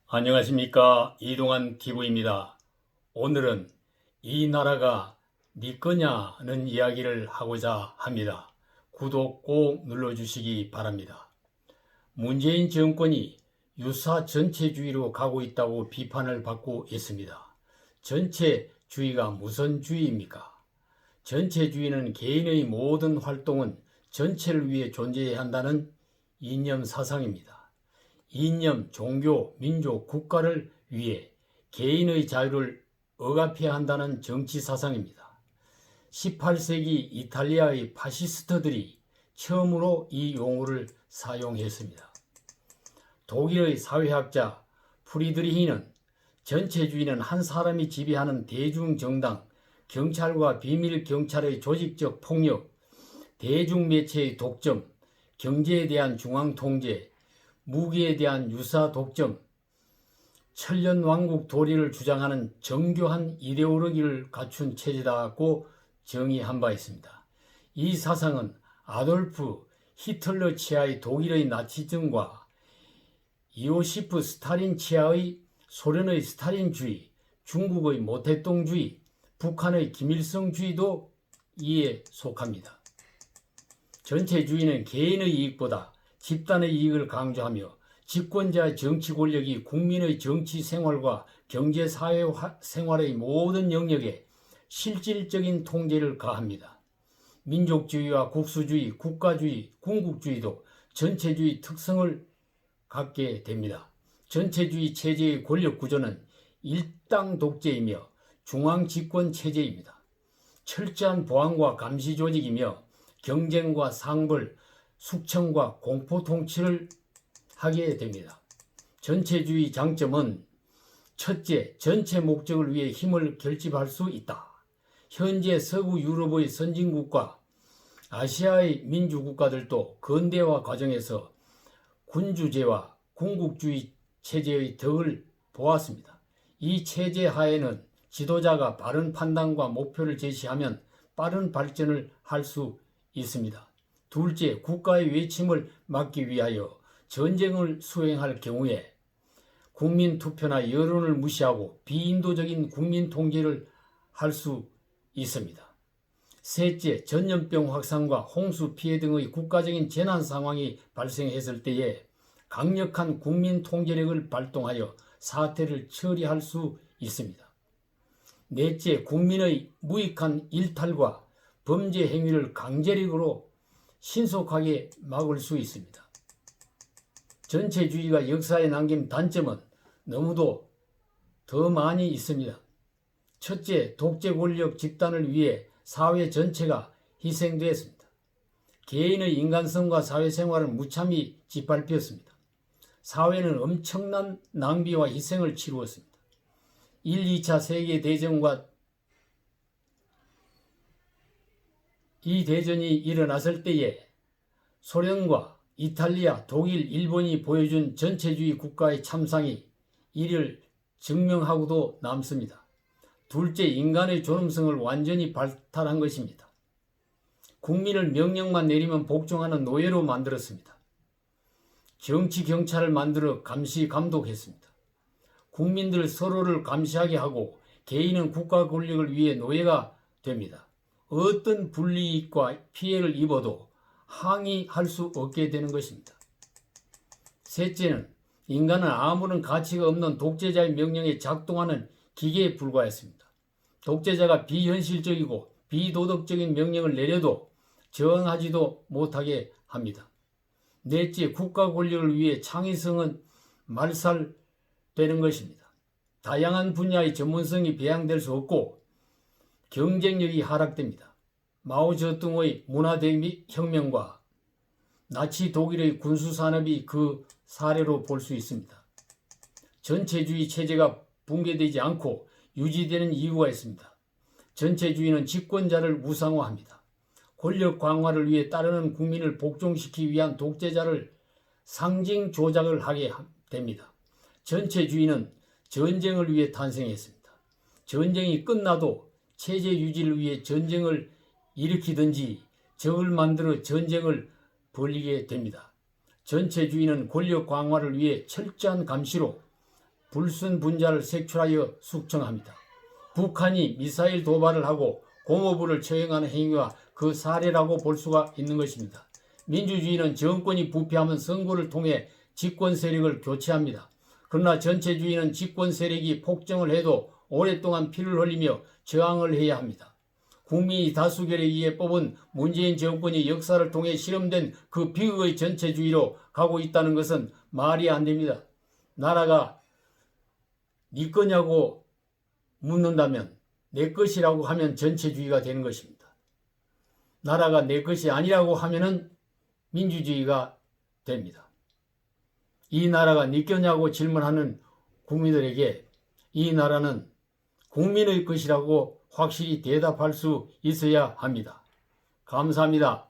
안녕하십니까, 이동환 TV입니다. 오늘은 이 나라가 네 거냐는 이야기를 하고자 합니다. 구독 꼭 눌러주시기 바랍니다. 문재인 정권이 유사 전체주의로 가고 있다고 비판을 받고 있습니다. 전체주의가 무슨 주의입니까? 전체주의는 개인의 모든 활동은 전체를 위해 존재해야 한다는 이념 사상입니다. 이념, 종교, 민족, 국가를 위해 개인의 자유를 억압해야 한다는 정치 사상입니다. 18세기 이탈리아의 파시스트들이 처음으로 이 용어를 사용했습니다. 독일의 사회학자 프리드리히는 전체주의는 한 사람이 지배하는 대중정당, 경찰과 비밀경찰의 조직적 폭력, 대중매체의 독점, 경제에 대한 중앙통제, 무기에 대한 유사 독점, 천년왕국 도리를 주장하는 정교한 이데올로기를 갖춘 체제다고 정의한 바 있습니다. 이 사상은 아돌프 히틀러 치하의 독일의 나치즘과 이오시프 스탈린 치하의 소련의 스탈린주의, 중국의 모태똥주의, 북한의 김일성주의도 이에 속합니다. 전체주의는 개인의 이익보다 집단의 이익을 강조하며 집권자의 정치 권력이 국민의 정치 생활과 경제 사회 생활의 모든 영역에 실질적인 통제를 가합니다. 민족주의와 국수주의, 국가주의, 군국주의도 전체주의 특성을 갖게 됩니다. 전체주의 체제의 권력 구조는 일당 독재이며 중앙 집권 체제입니다. 철저한 보안과 감시 조직이며 경쟁과 상벌, 숙청과 공포 통치를 하게 됩니다. 전체주의 장점은 첫째, 전체 목적을 위해 힘을 결집할 수 있다. 현재 서구 유럽의 선진국과 아시아의 민주국가들도 근대화 과정에서 군주제와 군국주의 체제의 덕을 보았습니다. 이 체제 하에는 지도자가 바른 판단과 목표를 제시하면 빠른 발전을 할 수 있습니다. 둘째, 국가의 외침을 막기 위하여 전쟁을 수행할 경우에 국민 투표나 여론을 무시하고 비인도적인 국민 통제를 할 수 있습니다. 셋째, 전염병 확산과 홍수 피해 등의 국가적인 재난 상황이 발생했을 때에 강력한 국민 통제력을 발동하여 사태를 처리할 수 있습니다. 넷째, 국민의 무익한 일탈과 범죄 행위를 강제력으로 신속하게 막을 수 있습니다. 전체주의가 역사에 남긴 단점은 너무도 더 많이 있습니다. 첫째, 독재 권력 집단을 위해 사회 전체가 희생되었습니다. 개인의 인간성과 사회생활을 무참히 짓밟혔습니다. 사회는 엄청난 낭비와 희생을 치루었습니다. 1, 2차 세계대전과 이 대전이 일어났을 때에 소련과 이탈리아, 독일, 일본이 보여준 전체주의 국가의 참상이 이를 증명하고도 남습니다. 둘째, 인간의 존엄성을 완전히 발탈한 것입니다. 국민을 명령만 내리면 복종하는 노예로 만들었습니다. 정치 경찰을 만들어 감시 감독했습니다. 국민들 서로를 감시하게 하고 개인은 국가 권력을 위해 노예가 됩니다. 어떤 불이익과 피해를 입어도 항의할 수 없게 되는 것입니다. 셋째는 인간은 아무런 가치가 없는 독재자의 명령에 작동하는 기계에 불과했습니다. 독재자가 비현실적이고 비도덕적인 명령을 내려도 저항하지도 못하게 합니다. 넷째, 국가 권력을 위해 창의성은 말살되는 것입니다. 다양한 분야의 전문성이 배양될 수 없고 경쟁력이 하락됩니다. 마오쩌둥의 문화대혁명과 나치 독일의 군수산업이 그 사례로 볼 수 있습니다. 전체주의 체제가 붕괴되지 않고 유지되는 이유가 있습니다. 전체주의는 집권자를 우상화합니다. 권력 강화를 위해 따르는 국민을 복종시키기 위한 독재자를 상징 조작을 하게 됩니다. 전체주의는 전쟁을 위해 탄생했습니다. 전쟁이 끝나도 체제 유지를 위해 전쟁을 일으키든지 적을 만들어 전쟁을 벌이게 됩니다. 전체주의는 권력 강화를 위해 철저한 감시로 불순분자를 색출하여 숙청합니다. 북한이 미사일 도발을 하고 공허부를 처형하는 행위가 그 사례라고 볼 수가 있는 것입니다. 민주주의는 정권이 부패하면 선거를 통해 집권 세력을 교체합니다. 그러나 전체주의는 집권 세력이 폭정을 해도 오랫동안 피를 흘리며 저항을 해야 합니다. 국민이 다수결에 의해 뽑은 문재인 정권이 역사를 통해 실험된 그 비극의 전체주의로 가고 있다는 것은 말이 안 됩니다. 나라가 네 거냐고 묻는다면 내 것이라고 하면 전체주의가 되는 것입니다. 나라가 내 것이 아니라고 하면은 민주주의가 됩니다. 이 나라가 네 거냐고 질문하는 국민들에게 이 나라는 국민의 것이라고 확실히 대답할 수 있어야 합니다. 감사합니다.